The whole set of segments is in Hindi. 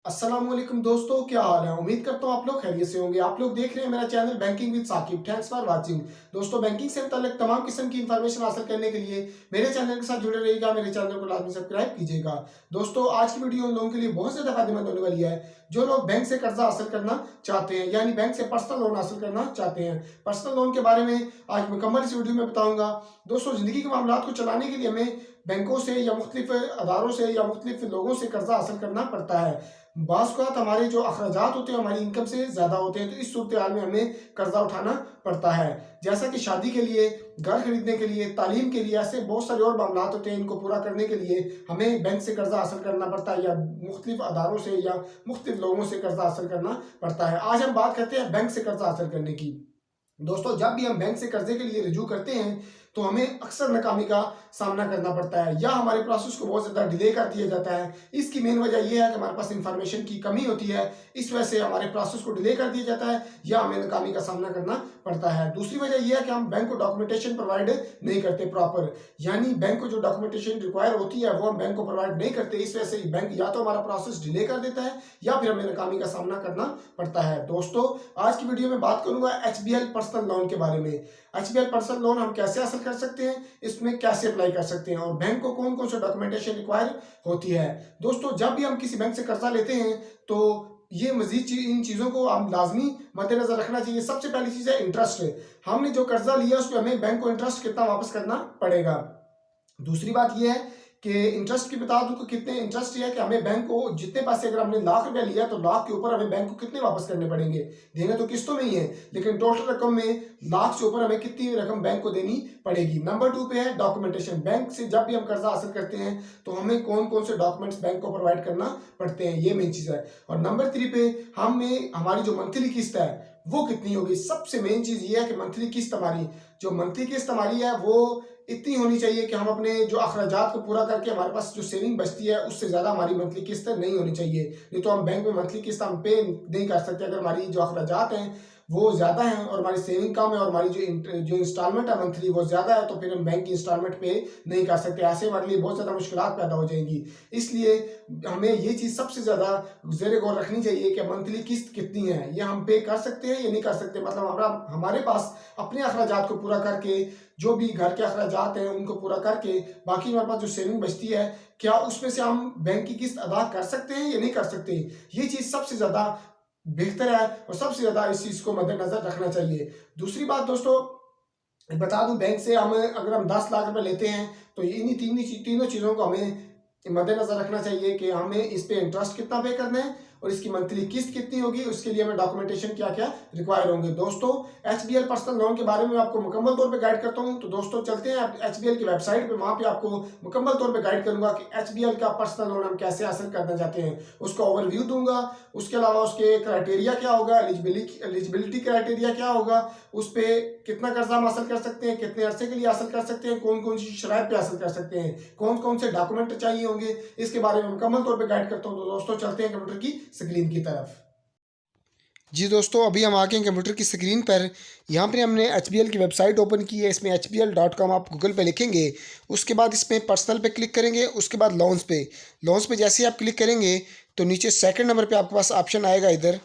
अस्सलामुअलैकुम दोस्तों, क्या हाल है। उम्मीद करता हूँ आप लोग खैरियत से होंगे। आप लोग देख रहे हैं मेरा channel banking with Saqib. Thanks for watching. दोस्तों, बैंकिंग से मुताल्लिक तमाम किस्म की इंफॉर्मेशन हासिल करने के लिए मेरे चैनल के साथ जुड़े रहिएगा। मेरे चैनल को लाजमी सब्सक्राइब कीजिएगा। दोस्तों, आज की वीडियो उन लोगों के लिए बहुत ज़्यादा फायदेमंद होने वाली है जो लोग बैंक से कर्जा हासिल करना चाहते हैं, यानी बैंक से पर्सनल लोन हासिल करना चाहते हैं। पर्सनल लोन के बारे में आज मुकम्मल इस वीडियो में बताऊंगा। दोस्तों, जिंदगी के मामलात को चलाने के लिए हमें बैंकों से या मुख्तलिफ अदारों से या मुख्तलिफ लोगों से कर्जा हासिल करना पड़ता है। बाज़ औक़ात हमारे जो अखराजात होते हैं हमारी इनकम से ज़्यादा होते हैं, तो इस सूरत हाल में हमें कर्जा उठाना पड़ता है। जैसा कि शादी के लिए, घर खरीदने के लिए, तालीम के लिए, ऐसे बहुत सारे और मामलात होते हैं। इनको पूरा करने के लिए हमें बैंक से कर्जा हासिल करना पड़ता है या मुख्तलिफ अदारों से या मुख्तलिफ लोगों से कर्जा हासिल करना पड़ता है। आज हम बात करते हैं बैंक से कर्जा हासिल करने की। दोस्तों, जब भी हम बैंक से कर्जे के लिए रुजू करते हैं तो हमें अक्सर नाकामी का सामना करना पड़ता है या हमारे प्रोसेस को बहुत ज़्यादा डिले कर दिया जाता है। इसकी मेन वजह यह है कि हमारे पास इंफॉर्मेशन की कमी होती है। इस वजह से हमारे प्रोसेस को डिले कर दिया जाता है या हमें नाकामी का सामना करना पड़ता है। दूसरी वजह यह है कि हम बैंक को डॉक्यूमेंटेशन प्रोवाइड नहीं करते प्रॉपर, यानी बैंक को जो डॉक्यूमेंटेशन रिक्वायर होती है वो हम बैंक को प्रोवाइड नहीं करते। इस वजह से बैंक या तो हमारा प्रोसेस डिले कर देता है या फिर हमें नाकामी का सामना करना पड़ता है। दोस्तों, आज की वीडियो में बात करूंगा HBL पर्सनल लोन के बारे में। HBL पर्सनल लोन हम कैसे हासिल कर सकते हैं, इसमें कैसे अप्लाई कर सकते हैं और बैंक को कौन कौन सा डॉक्यूमेंटेशन रिक्वायर होती है। दोस्तों, जब भी हम किसी बैंक से कर्जा लेते हैं तो ये मजीद इन चीज़ों को हम लाजमी मद्देनजर रखना चाहिए। सबसे पहली चीज़ है इंटरेस्ट। हमने जो कर्जा लिया उस पर हमें बैंक को इंटरेस्ट कितना वापस करना पड़ेगा। दूसरी बात यह है कि इंटरेस्ट की बता दूं कि कितने इंटरेस्ट है कि हमें बैंक को जितने पैसे, अगर हमने लाख रुपया लिया तो लाख के ऊपर हमें बैंक को कितने वापस करने पड़ेंगे। देने तो किस्तों में ही है, लेकिन टोटल रकम में लाख से ऊपर हमें कितनी रकम बैंक को देनी पड़ेगी। नंबर 2 पे है डॉक्यूमेंटेशन। बैंक से जब भी हम कर्जा हासिल करते हैं तो हमें कौन कौन से डॉक्यूमेंट्स बैंक को प्रोवाइड करना पड़ते हैं, ये मेन चीज़ है। और नंबर 3 पे हमें हमारी जो मंथली किस्त है वो कितनी होगी। सबसे मेन चीज़ ये है कि मंथली किस्त हमारी है वो इतनी होनी चाहिए कि हम अपने जो अखराजात को पूरा करके हमारे पास जो सेविंग बचती है उससे ज़्यादा हमारी मंथली किस्त नहीं होनी चाहिए। नहीं तो हम बैंक में मंथली किस्त हम पे नहीं कर सकते। अगर हमारी जो अखराजात हैं वो ज़्यादा हैं और हमारी सेविंग कम है और हमारी जो इंस्टॉलमेंट है मंथली वो ज़्यादा है, तो फिर हम बैंक की इंस्टॉलमेंट पे नहीं कर सकते। ऐसे हमारे लिए बहुत ज़्यादा मुश्किलात पैदा हो जाएंगी। इसलिए हमें ये चीज़ सबसे ज़्यादा ज़ेर गौर रखनी चाहिए कि मंथली किस्त कितनी है, ये हम पे कर सकते हैं या नहीं कर सकते। मतलब हमारे पास अपने अखराजात को पूरा करके, जो भी घर के अखराजात हैं उनको पूरा करके, बाकी हमारे पास जो सेविंग बचती है क्या उसमें से हम बैंक की किस्त अदा कर सकते हैं या नहीं कर सकते। ये चीज़ सबसे ज़्यादा बेहतर है और सबसे ज़्यादा इस चीज़ को मद्देनजर रखना चाहिए। दूसरी बात दोस्तों, बता दूं, बैंक से हम अगर हम 10 लाख रुपए लेते हैं तो इन्हीं तीनों चीज़ों को हमें मद्देनजर रखना चाहिए कि हमें इस पे इंटरेस्ट कितना पे करना है और इसकी मंथली किस्त कितनी होगी, उसके लिए हमें डॉक्यूमेंटेशन क्या क्या रिक्वायर होंगे। दोस्तों, HBL पर्सनल लोन के बारे में आपको मुकम्मल तौर पे गाइड करता हूं। तो दोस्तों, चलते हैं HBL की वेबसाइट पे, वहां पे आपको मुकम्मल तौर पे गाइड करूंगा कि HBL का पर्सनल लोन हम कैसे हासिल करना चाहते हैं, उसका ओवरव्यू दूंगा। उसके अलावा उसके क्राइटेरिया क्या होगा, एलिजिबिलिटी क्राइटेरिया क्या होगा, उस पर कितना कर्जा हम हासिल कर सकते हैं, कितने अरसे के लिए हासिल कर सकते हैं, कौन कौन सी शराइत पे हासिल कर सकते हैं, कौन कौन से डॉक्यूमेंट चाहिए होंगे, इसके बारे में मुकम्मल तौर पे गाइड करता हूं। तो दोस्तों, चलते हैं कंप्यूटर की स्क्रीन की तरफ। जी दोस्तों, अभी हम आ गए कंप्यूटर की स्क्रीन पर। यहाँ पर हमने HBL की वेबसाइट ओपन की है। इसमें HBL.com आप गूगल पे लिखेंगे, उसके बाद इसमें पर्सनल पे क्लिक करेंगे, उसके बाद लोन्स पे जैसे ही आप क्लिक करेंगे तो नीचे सेकंड नंबर पे आपके पास ऑप्शन आएगा इधर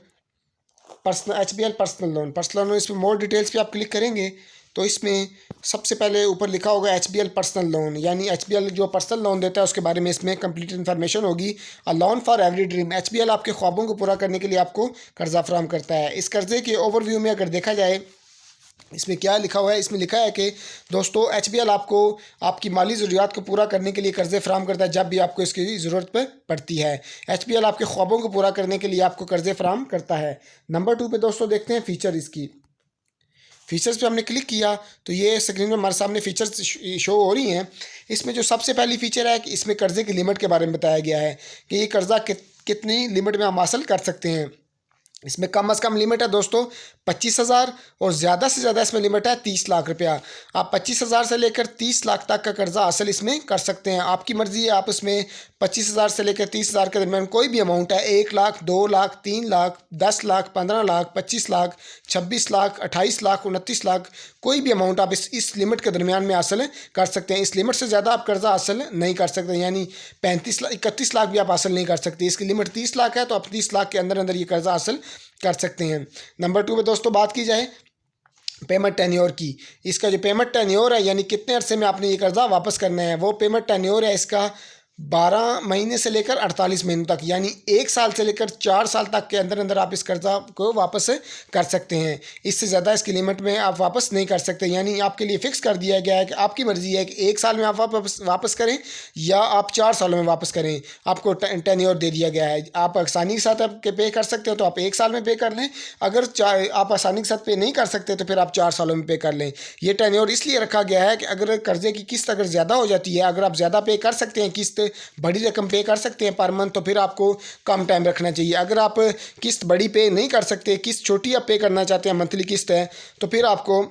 HBL पर्सनल लोन। इसमें मोर डिटेल्स पे आप क्लिक करेंगे तो इसमें सबसे पहले ऊपर लिखा होगा HBL पर्सनल लोन, यानी HBL जो पर्सनल लोन देता है उसके बारे में इसमें कंप्लीट इन्फॉर्मेशन होगी। A loan for every dream. HBL आपके ख्वाबों को पूरा करने के लिए आपको कर्जा फराहम करता है। इस कर्जे के ओवरव्यू में अगर देखा जाए इसमें क्या लिखा हुआ है, इसमें लिखा है कि दोस्तों HBL आपको आपकी माली ज़रूरियात को पूरा करने के लिए कर्जे फराहम करता है जब भी आपको इसकी ज़रूरत पड़ती है। HBL आपके ख्वाबों को पूरा करने के लिए आपको कर्जे फराहम करता है। नंबर 2 पे दोस्तों देखते हैं फीचर्स पे हमने क्लिक किया तो ये स्क्रीन में हमारे सामने फीचर्स शो हो रही हैं। इसमें जो सबसे पहली फ़ीचर है कि इसमें कर्जे की लिमिट के बारे में बताया गया है कि ये कर्जा कितनी लिमिट में हम हासिल कर सकते हैं। इसमें कम से कम लिमिट है दोस्तों 25,000 और ज़्यादा से ज़्यादा इसमें लिमिट है 30 लाख रुपया। आप 25,000 से लेकर 30 लाख तक का कर्जा हासिल इसमें कर सकते हैं। आपकी मर्ज़ी है, आप इसमें 25,000 से लेकर 30,000 के दरमियान कोई भी अमाउंट है, 1 लाख, 2 लाख, 3 लाख, 10 लाख, 15 लाख, 25 लाख, 26 लाख, 28 लाख, 29 लाख, कोई भी अमाउंट आप इस लिमिट के दरमियान में हासिल कर सकते हैं। इस लिमिट से ज़्यादा आप कर्जा हासिल नहीं कर सकते, यानी 35 लाख, 31 लाख भी आप हासिल नहीं कर सकते। इसकी लिमिट 30 लाख है, तो आप 30 लाख के अंदर अंदर ये कर्जा हासिल कर सकते हैं। नंबर 2 पे दोस्तों बात की जाए पेमेंट टेन्योर की। इसका जो पेमेंट टेन्योर है, यानी कितने अरसे में आपने ये कर्जा वापस करना है, वो पेमेंट टेन्योर है इसका 12 महीने से लेकर 48 महीनों तक, यानी 1 साल से लेकर 4 साल तक के अंदर अंदर आप इस कर्जा को वापस कर सकते हैं। इससे ज़्यादा इसकी लिमिट में आप वापस नहीं कर सकते, यानी आपके लिए फ़िक्स कर दिया गया है कि आपकी मर्ज़ी है कि 1 साल में आप वापस करें या आप 4 सालों में वापस करें। आपको टेन्योर दे दिया गया है। आप आसानी के साथ आप पे कर सकते हो तो आप 1 साल में पे कर लें, अगर आप आसानी के साथ पे नहीं कर सकते तो फिर आप 4 सालों में पे कर लें। ये टेन्योर इसलिए रखा गया है कि अगर कर्जे की किस्त अगर ज़्यादा हो जाती है, अगर आप ज़्यादा पे कर सकते हैं, किस्त बड़ी रकम पे कर सकते हैं पर मंथ, तो फिर आपको कम टाइम रखना चाहिए। अगर आप किस्त बड़ी पे नहीं कर सकते, किस्त छोटी आप पे करना चाहते हैं, मंथली किस्त है, तो फिर आपको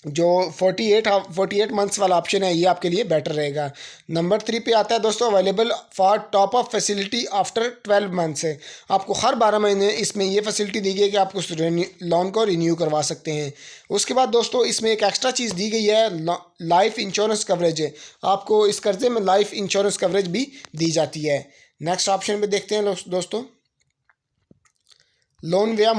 जो 48 मंथ्स वाला ऑप्शन है ये आपके लिए बेटर रहेगा। नंबर 3 पे आता है दोस्तों available for top up facility after 12 months है। आपको हर 12 महीने इसमें ये फैसिलिटी दी गई है कि आप उस लोन को रिन्यू करवा सकते हैं। उसके बाद दोस्तों इसमें एक एक्स्ट्रा चीज़ दी गई है, लाइफ इंश्योरेंस कवरेज है। आपको इस कर्जे में लाइफ इंश्योरेंस कवरेज भी दी जाती है। नेक्स्ट ऑप्शन पे देखते हैं दोस्तों, लोन विया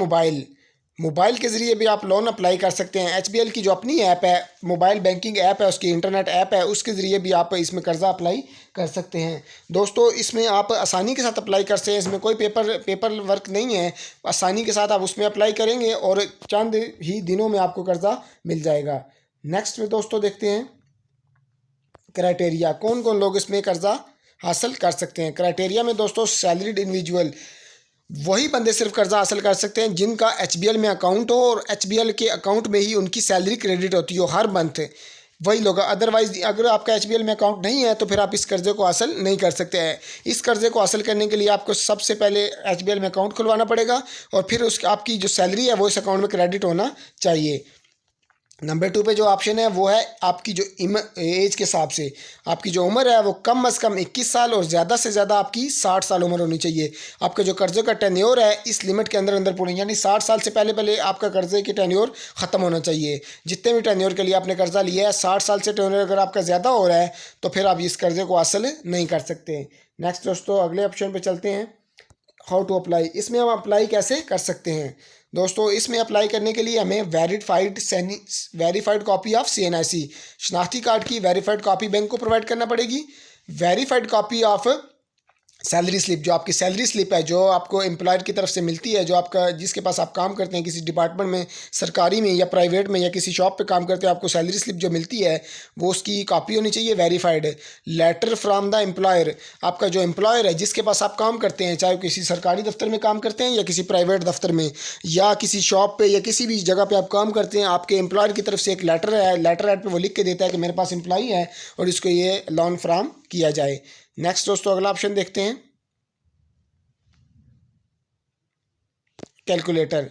मोबाइल के ज़रिए भी आप लोन अप्लाई कर सकते हैं। HBL की जो अपनी ऐप है, मोबाइल बैंकिंग ऐप है, उसकी इंटरनेट ऐप है, उसके ज़रिए भी आप इसमें कर्जा अप्लाई कर सकते हैं। दोस्तों इसमें आप आसानी के साथ अप्लाई कर सकते हैं, इसमें कोई पेपर वर्क नहीं है। आसानी के साथ आप उसमें अप्लाई करेंगे और चंद ही दिनों में आपको कर्जा मिल जाएगा। नेक्स्ट में दोस्तों देखते हैं क्राइटेरिया, कौन कौन लोग इसमें कर्जा हासिल कर सकते हैं। क्राइटेरिया में दोस्तों सैलरीड इंडिविजुअल, वही बंदे सिर्फ कर्जा हासिल कर सकते हैं जिनका HBL में अकाउंट हो और HBL के अकाउंट में ही उनकी सैलरी क्रेडिट होती हो हर मंथ, वही लोग। अदरवाइज अगर आपका HBL में अकाउंट नहीं है तो फिर आप इस कर्जे को हासिल नहीं कर सकते हैं। इस कर्जे को हासिल करने के लिए आपको सबसे पहले HBL में अकाउंट खुलवाना पड़ेगा और फिर उसकी आपकी जो सैलरी है वो इस अकाउंट में क्रेडिट होना चाहिए। नंबर 2 पे जो ऑप्शन है वो है आपकी जो एज के हिसाब से, आपकी जो उम्र है वो कम अज़ कम 21 साल और ज़्यादा से ज़्यादा आपकी 60 साल उम्र होनी चाहिए। आपका जो कर्जे का टेन्योर है इस लिमिट के अंदर अंदर पूरे, यानी 60 साल से पहले आपका कर्जे की टेन्योर ख़त्म होना चाहिए। जितने भी टेन्योर के लिए आपने कर्जा लिया है, 60 साल से टेन्योर अगर आपका ज़्यादा हो रहा है तो फिर आप इस कर्जे को हासिल नहीं कर सकते। नेक्स्ट दोस्तों अगले ऑप्शन पर चलते हैं, हाउ टू अप्लाई। इसमें हम अप्लाई कैसे कर सकते हैं दोस्तों। इसमें अप्लाई करने के लिए हमें वेरीफाइड कॉपी ऑफ CNIC, शनाख्ती कार्ड की वेरीफाइड कॉपी बैंक को प्रोवाइड करना पड़ेगी। Verified copy of salary slip, जो आपकी सैलरी स्लिप है जो आपको एम्प्लॉयर की तरफ से मिलती है, जो आपका जिसके पास आप काम करते हैं किसी डिपार्टमेंट में, सरकारी में या प्राइवेट में या किसी शॉप पे काम करते हैं, आपको सैलरी स्लिप जो मिलती है वो उसकी कॉपी होनी चाहिए verified. Letter from the employer, आपका जो एम्प्लॉयर है जिसके पास आप काम करते हैं, चाहे किसी सरकारी दफ्तर में काम करते हैं या किसी प्राइवेट दफ्तर में या किसी शॉप पर या किसी भी जगह पर आप काम करते हैं, आपके एम्प्लॉयर की तरफ से एक लेटर है, लेटर हेड पर वो लिख के देता है कि मेरे पास एम्प्लॉई है और इसको ये लोन फ्राहम किया जाए। नेक्स्ट दोस्तों अगला ऑप्शन देखते हैं कैलकुलेटर।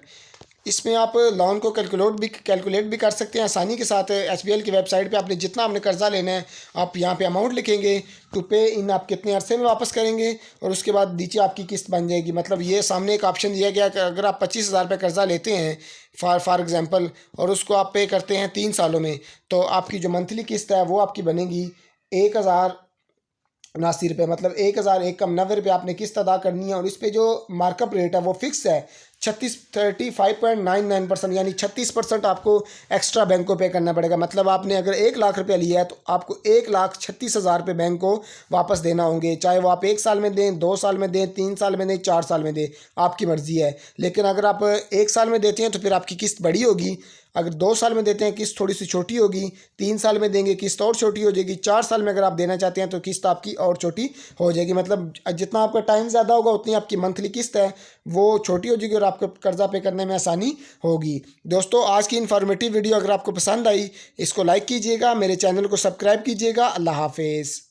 इसमें आप लोन को कैलकुलेट भी कर सकते हैं आसानी के साथ। HBL की वेबसाइट पे आपने जितना आपने कर्जा लेना है आप यहाँ पे अमाउंट लिखेंगे, टू पे इन आप कितने अरसे में वापस करेंगे और उसके बाद नीचे आपकी किस्त बन जाएगी। मतलब ये सामने एक ऑप्शन दिया गया कि अगर आप 25,000 रुपये कर्जा लेते हैं फॉर एग्जांपल और उसको आप पे करते हैं 3 सालों में, तो आपकी जो मंथली किस्त है वो आपकी बनेगी 1,089 रुपये, मतलब 1,001 कम 90 रुपये आपने किस्त अदा करनी है। और इस पर जो मार्कअप रेट है वो फिक्स है 35.99%, यानी 36% आपको एक्स्ट्रा बैंक को पे करना पड़ेगा। मतलब आपने अगर 1 लाख रुपया लिया है तो आपको 1,36,000 रुपये बैंक को वापस देना होंगे, चाहे वो आप 1 साल में दें, 2 साल में दें, 3 साल में दें, 4 साल में दें, आपकी मर्ज़ी है। लेकिन अगर आप 1 साल में देते हैं तो फिर आपकी किस्त बड़ी होगी, अगर 2 साल में देते हैं किस्त थोड़ी सी छोटी होगी, 3 साल में देंगे किस्त और छोटी हो जाएगी, 4 साल में अगर आप देना चाहते हैं तो किस्त आपकी और छोटी हो जाएगी। मतलब जितना आपका टाइम ज़्यादा होगा उतनी आपकी मंथली किस्त है वो छोटी हो जाएगी और आपको कर्जा पे करने में आसानी होगी। दोस्तों आज की इन्फॉर्मेटिव वीडियो अगर आपको पसंद आई इसको लाइक कीजिएगा, मेरे चैनल को सब्सक्राइब कीजिएगा। अल्लाह हाफिज़।